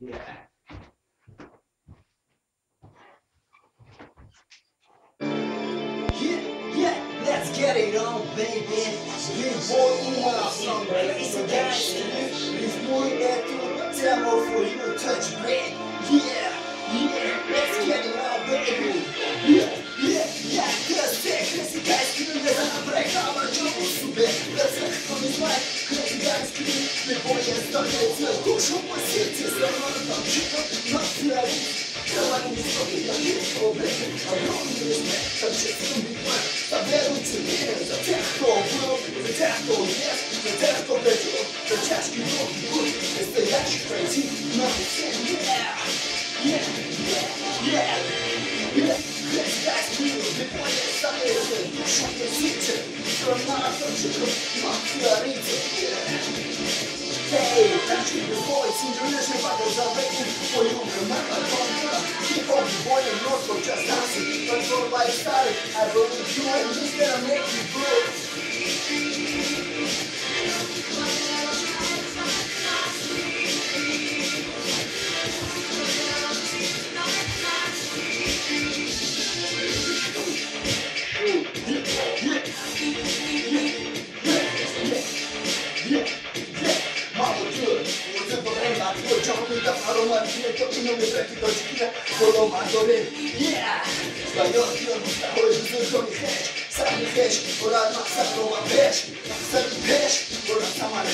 Yeah. Yeah, let's get it on, baby. Big boy Uma from the laser dance. It's more than to demo for you to touch bed. Let's get it on, baby. Cause crazy guys scream, there's a break, I'm a jump super. Let's go from his mic, crazy guys scream. Big boy has started to go show my city. So I'm not feeling. Trabalho de família, problema, a não me respeita, just to be one. Sabendo de menos, até comprou, até conhece, até completou, até que não foi, esse acho crazy, não sei, Let's guys feel before you start it, you should be seated, from now on you could not feel it, Hey, country the voice, international battles are waiting for you. Remember, keep on the boy and north for just dancing. But for lifestyle, I believe you and he's gonna make you good. Espanhol que eu gusta hoje do Johnny Cash. Sabe peixe, por a nossa prova peixe. Sabe peixe, por a samara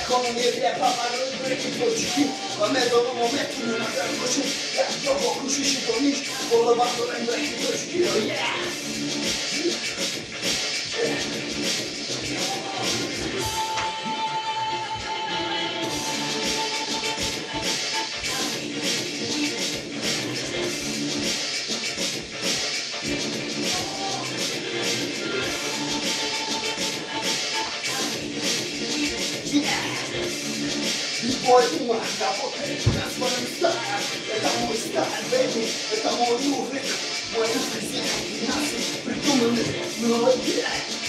como nie wie, papa rozbry i podziki. Mamy do momentu, nie ma tak gości. Jak to wokół się to niż. Polowa do rębra i podziki. Oh yeah! Boy, Uma, acabou that's what I'm style. Estamos style, baby. Estamos moving. Bueno, nace, pretúmeme, no lo olvides.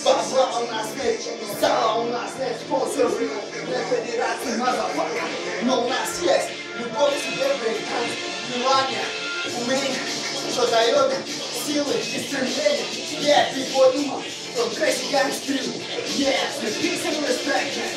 Baba u nas neće, sala u nas neće, sponsor Rio, ne federacija, motherfucker, no u nas jest, ljubav su dobre i tanci, ljubanja, umenja, što daje od sile i stremljenja, yeah, people Uma, from crazy gangs crew, yeah, with peace and respect, man.